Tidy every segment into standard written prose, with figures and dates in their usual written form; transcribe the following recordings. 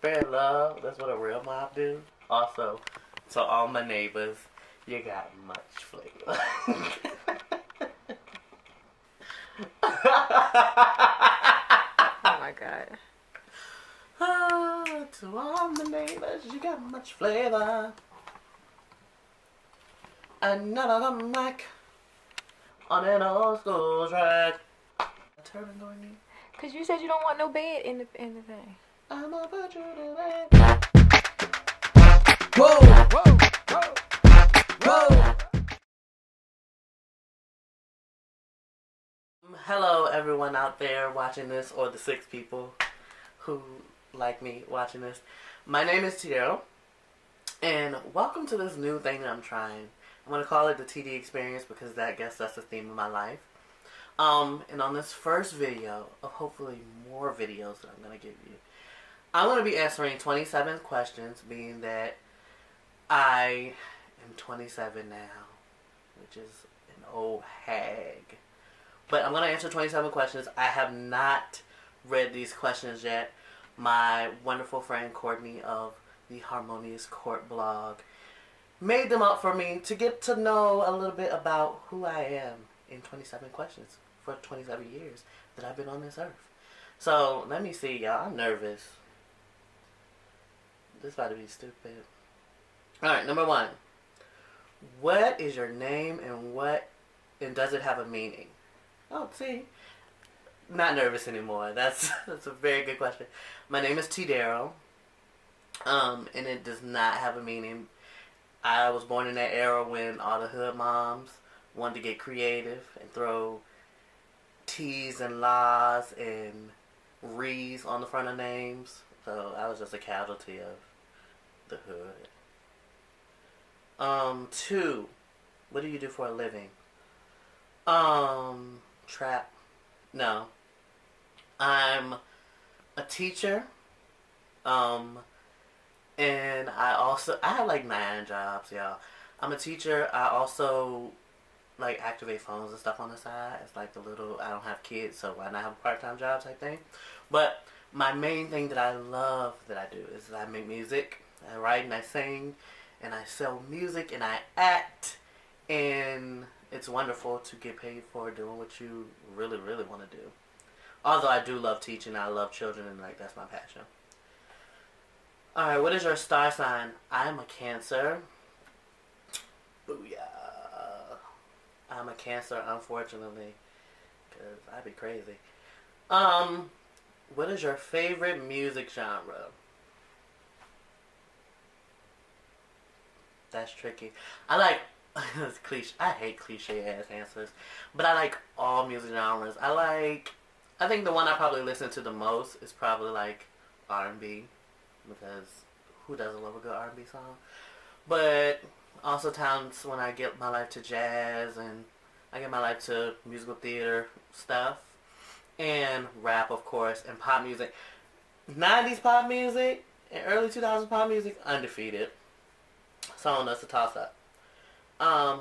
Spread love. That's what a real mob do. Also, to all my neighbors, you got much flavor. Oh my god. To all my neighbors, you got much flavor. Another mic on an old school track. Turban going in. Cause you said you don't want no bed in the thing. I'm gonna put you to bed. Whoa, whoa, whoa, whoa. Hello, everyone out there watching this, or the 6 people who like me watching this. My name is Tierro, and welcome to this new thing that I'm trying. I'm gonna call it the TD Experience because I guess that's the theme of my life. And on this first video of hopefully more videos that I'm gonna give you, I'm gonna be answering 27 questions, being that I am 27 now, which is an old hag. But I'm going to answer 27 questions. I have not read these questions yet. My wonderful friend Courtney of the Harmonious Court blog made them up for me to get to know a little bit about who I am in 27 questions for 27 years that I've been on this earth. So, let me see, y'all. I'm nervous. This about to be stupid. Alright, number 1. What is your name and does it have a meaning? Oh, see, not nervous anymore. That's a very good question. My name is Tidero, and it does not have a meaning. I was born in that era when all the hood moms wanted to get creative and throw T's and La's and Re's on the front of names. So I was just a casualty of the hood. 2, what do you do for a living? Trap. No. I'm a teacher. And I have like 9 jobs, y'all. I'm a teacher. I also like activate phones and stuff on the side. It's like I don't have kids, so why not have a part-time job type thing? But my main thing that I love that I do is that I make music. I write and I sing and I sell music and I act, and it's wonderful to get paid for doing what you really, really want to do. Although I do love teaching, I love children, and like that's my passion. Alright, what is your star sign? I'm a Cancer. Booyah. I'm a Cancer, unfortunately, because I'd be crazy. What is your favorite music genre? That's tricky. It's cliche. I hate cliche ass answers, but I like all music genres. I think the one I probably listen to the most is probably like R&B, because who doesn't love a good R&B song? But also times when I get my life to jazz, and I get my life to musical theater stuff, and rap, of course, and pop music. 90s pop music and early 2000s pop music, undefeated. So that's a toss up.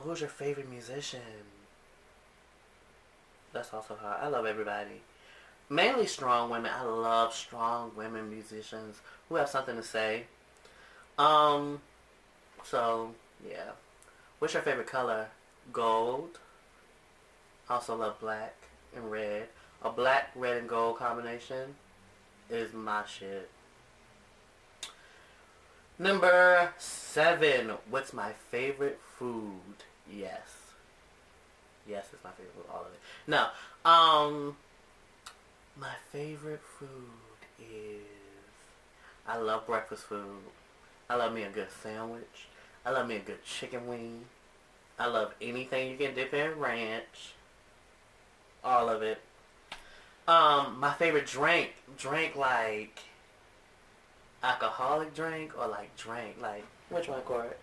Who's your favorite musician? That's also hard. I love everybody. Mainly strong women. I love strong women musicians who have something to say. So, yeah. What's your favorite color? Gold. I also love black and red. A black, red, and gold combination is my shit. Number 7. What's my favorite food? Yes. Yes, it's my favorite food. All of it. No. My favorite food is... I love breakfast food. I love me a good sandwich. I love me a good chicken wing. I love anything you can dip in ranch. All of it. My favorite drink. Drink like... alcoholic drink or like drink? Like, which one, Court?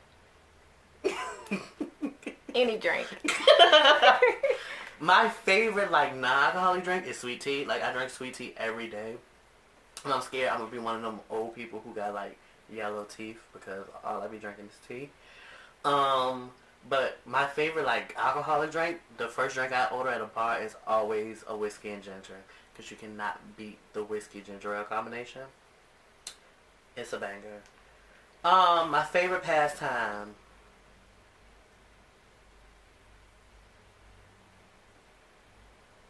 Any drink. My favorite like non-alcoholic drink is sweet tea. Like I drink sweet tea every day. And I'm scared I'm gonna be one of them old people who got like yellow teeth because all I be drinking is tea. But my favorite like alcoholic drink, the first drink I order at a bar is always a whiskey and ginger, because you cannot beat the whiskey ginger ale combination. It's a banger. My favorite pastime.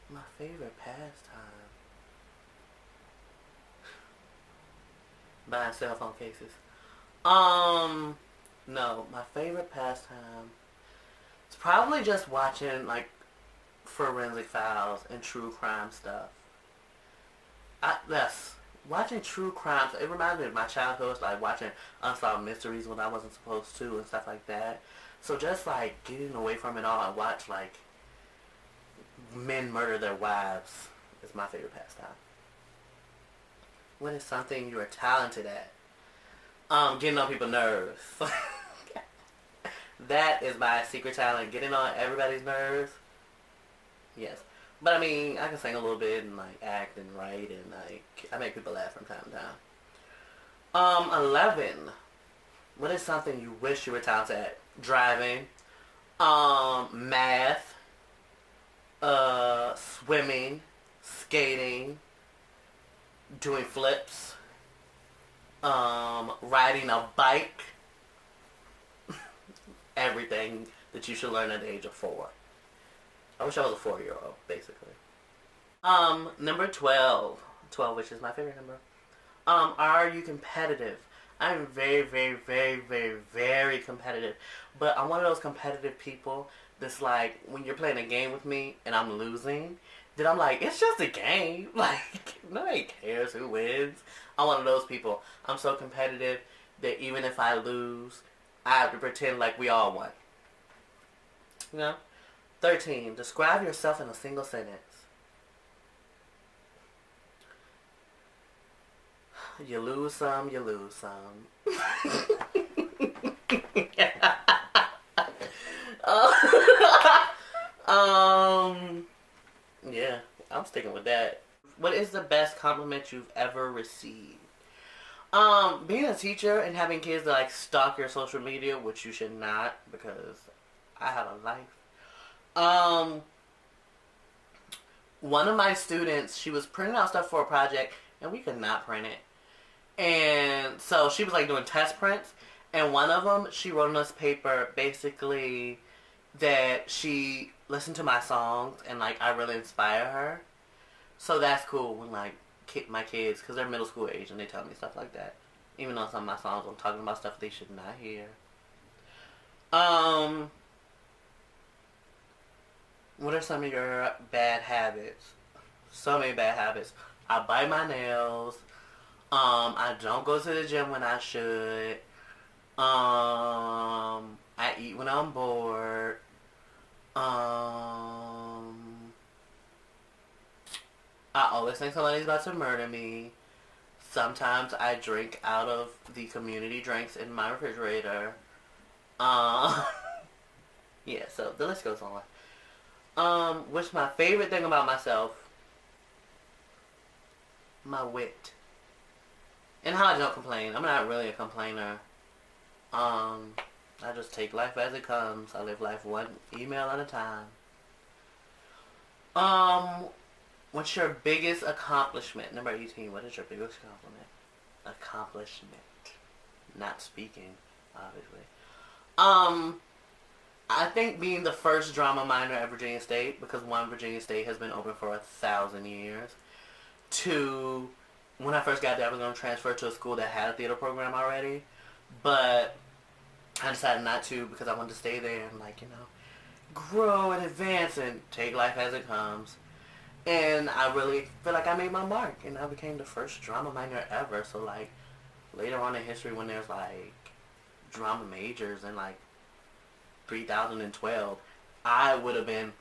My favorite pastime. Buying cell phone cases. No, my favorite pastime. It's probably just watching like forensic files and true crime stuff. Yes, watching true crimes. It reminds me of my childhood, like watching unsolved mysteries when I wasn't supposed to and stuff like that. So just like getting away from it all and watch like men murder their wives is my favorite pastime. What is something you are talented at? Getting on people's nerves. That is my secret talent. Getting on everybody's nerves. Yes. But I mean, I can sing a little bit and like act and write and like I make people laugh from time to time. 11. What is something you wish you were talented at? Driving. Math. Swimming. Skating. Doing flips. Riding a bike. Everything that you should learn at the age of 4. I wish I was a 4-year-old, basically. Number 12. 12, which is my favorite number. Are you competitive? I'm very, very, very, very, very competitive. But I'm one of those competitive people that's like, when you're playing a game with me and I'm losing, then I'm like, it's just a game. Like, nobody cares who wins. I'm one of those people. I'm so competitive that even if I lose, I have to pretend like we all won. You know? 13. Describe yourself in a single sentence. You lose some, you lose some. Yeah, I'm sticking with that. What is the best compliment you've ever received? Being a teacher and having kids that like stalk your social media, which you should not because I have a life. One of my students, she was printing out stuff for a project and we could not print it. And so she was like doing test prints, and one of them, she wrote on this paper basically that she listened to my songs and like I really inspire her. So that's cool when like my kids, because they're middle school age and they tell me stuff like that. Even though some of my songs I'm talking about stuff they should not hear. What are some of your bad habits? So many bad habits. I bite my nails. I don't go to the gym when I should. I eat when I'm bored. I always think somebody's about to murder me. Sometimes I drink out of the community drinks in my refrigerator. Yeah, so the list goes on. What's my favorite thing about myself? My wit. And how I don't complain. I'm not really a complainer. I just take life as it comes. I live life one email at a time. What's your biggest accomplishment? Number 18. What is your biggest accomplishment? Not speaking, obviously. I think being the first drama minor at Virginia State, because one, Virginia State has been open for 1,000 years. 2, when I first got there, I was going to transfer to a school that had a theater program already, but I decided not to because I wanted to stay there and like, you know, grow and advance and take life as it comes. And I really feel like I made my mark and I became the first drama minor ever. So like later on in history when there's like drama majors in like 3012, I would have been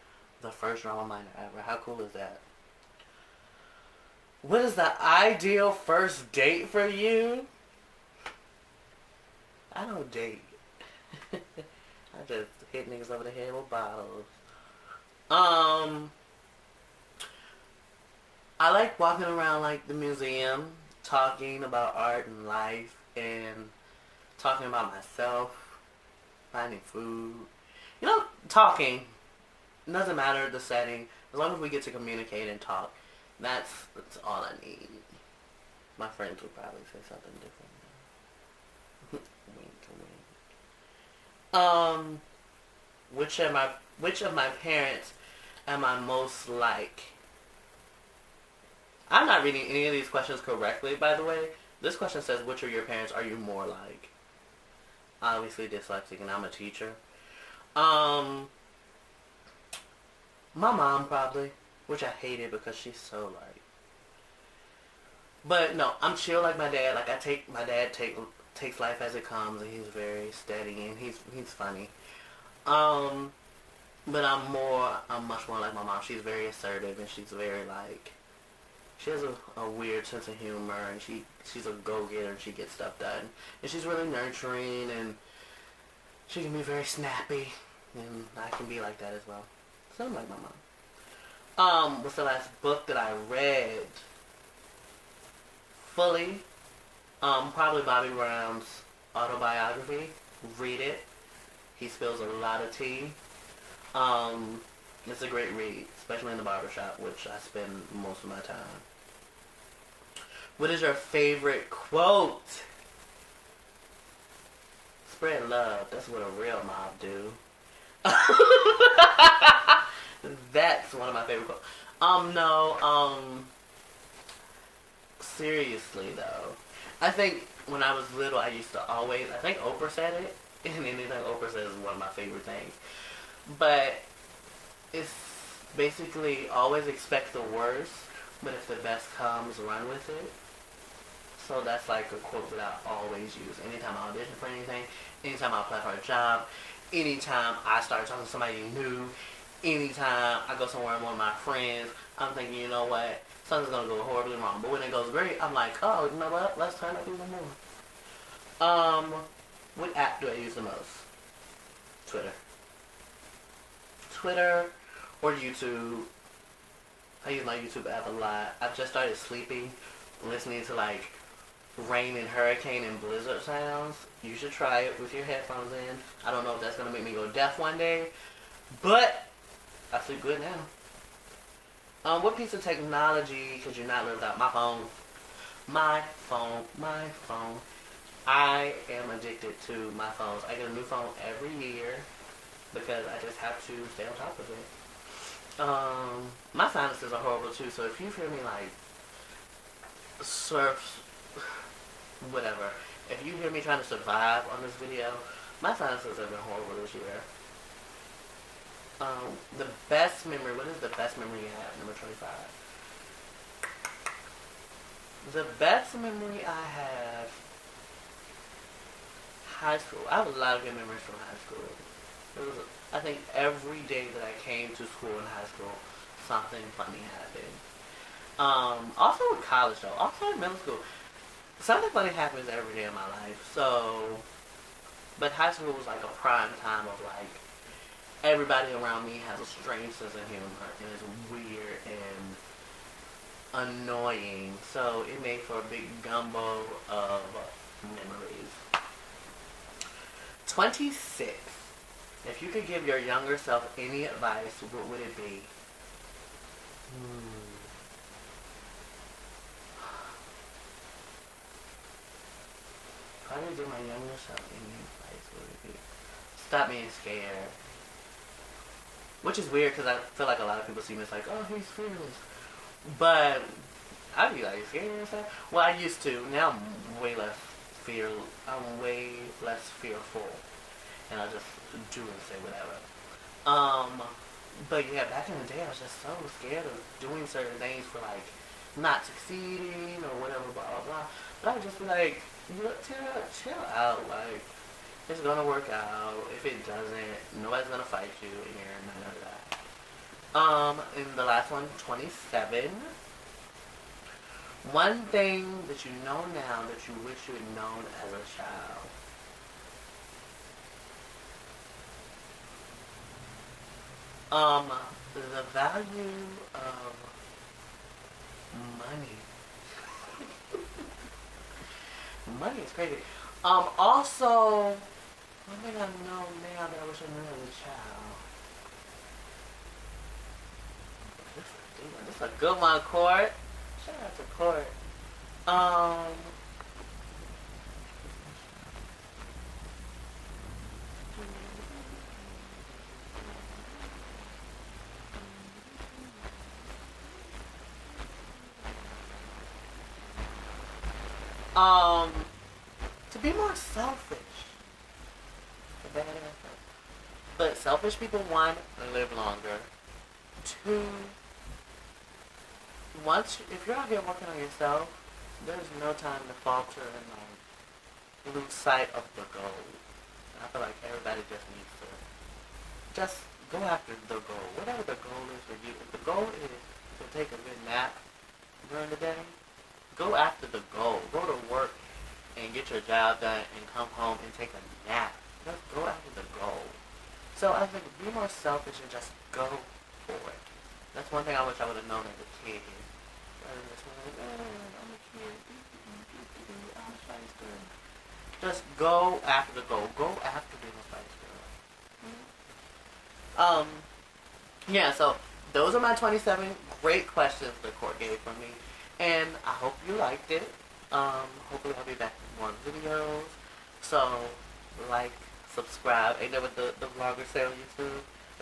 the first drama minor ever. How cool is that? What is the ideal first date for you? I don't date. I just hit niggas over the head with bottles. I like walking around like the museum, talking about art and life, and talking about myself, finding food. You know, talking. It doesn't matter the setting. As long as we get to communicate and talk, that's all I need. My friends would probably say something different. Um, which of my parents am I most like? I'm not reading any of these questions correctly, by the way. This question says, which of your parents are you more like? Obviously dyslexic, and I'm a teacher. My mom probably, which I hated because she's so like. But no, I'm chill like my dad. Like my dad takes life as it comes, and he's very steady and he's funny. But I'm much more like my mom. She's very assertive and she's very like, she has a weird sense of humor and she's a go-getter and she gets stuff done. And she's really nurturing and she can be very snappy and I can be like that as well. So I'm like my mom. What's the last book that I read? Fully. Probably Bobby Brown's autobiography. Read it. He spills a lot of tea. It's a great read, especially in the barbershop, which I spend most of my time. What is your favorite quote? Spread love. That's what a real mob do. That's one of my favorite quotes. Seriously though, I think when I was little, I used to always, I think Oprah said it, and anything Oprah says is one of my favorite things. But it's basically always expect the worst, but if the best comes, run with it. So that's like a quote that I always use. Anytime I audition for anything, anytime I apply for a job, anytime I start talking to somebody new, anytime I go somewhere with one of my friends, I'm thinking, you know what, something's going to go horribly wrong. But when it goes great, I'm like, oh, you know what, let's turn up even more. What app do I use the most? Twitter or YouTube. I use my YouTube app a lot. I've just started sleeping, listening to like rain and hurricane and blizzard sounds. You should try it with your headphones in. I don't know if that's going to make me go deaf one day, but I sleep good now. What piece of technology could you not live without? My phone. My phone. I am addicted to my phones. I get a new phone every year because I just have to stay on top of it. My sinuses are horrible too, so if you hear me like surf, whatever, if you hear me trying to survive on this video, my sinuses have been horrible this year. The best memory, what is the best memory you have? Number 25. The best memory I have, high school. I have a lot of good memories from high school. I think every day that I came to school in high school, something funny happened. Also in college though, also in middle school, something funny happens every day of my life. So, but high school was like a prime time of like, everybody around me has a strange sense of humor and is weird and annoying. So it made for a big gumbo of memories. 26. If you could give your younger self any advice, what would it be? If I could give my younger self any advice, what would it be? Stop being scared. Which is weird because I feel like a lot of people see me as like, oh, he's fearless. But I'd be like, scared and stuff. Well, I used to. Now I'm way less fearful. And I just do and say whatever. But yeah, back in the day, I was just so scared of doing certain things for like not succeeding or whatever, blah blah blah. But I would just be like, chill out, like it's gonna work out. If it doesn't, nobody's gonna fight you, and you're none of that. And the last one, 27. One thing that you know now that you wish you had known as a child. The value of money. Money is crazy. Also, one thing I know now that I wish I knew as a child. This is a good one, Court. Shout out to Court. To be more selfish. But selfish people, one, live longer. Two, if you're out here working on yourself, there's no time to falter and lose sight of the goal. I feel like everybody just needs to just go after the goal. Whatever the goal is for you. If the goal is to take a good nap during the day, go after the goal. Go to work and get your job done and come home and take a nap. Just go after the goal. So I think be more selfish and just go for it. That's one thing I wish I would have known as a kid. Rather than just like, I'm a kid. I'm a Spice Girl. Just go after the goal. Go after being a Spice Girl. Yeah, so those are my 27 great questions the court gave for me. And I hope you liked it. Hopefully I'll be back with more videos. So, like, subscribe. Ain't that what the vloggers say on YouTube?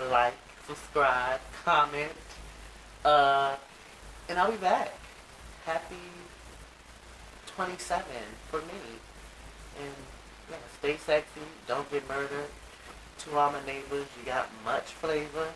Like, subscribe, comment. And I'll be back. Happy 27 for me. And, yeah, stay sexy. Don't get murdered. To all my neighbors, you got much flavor.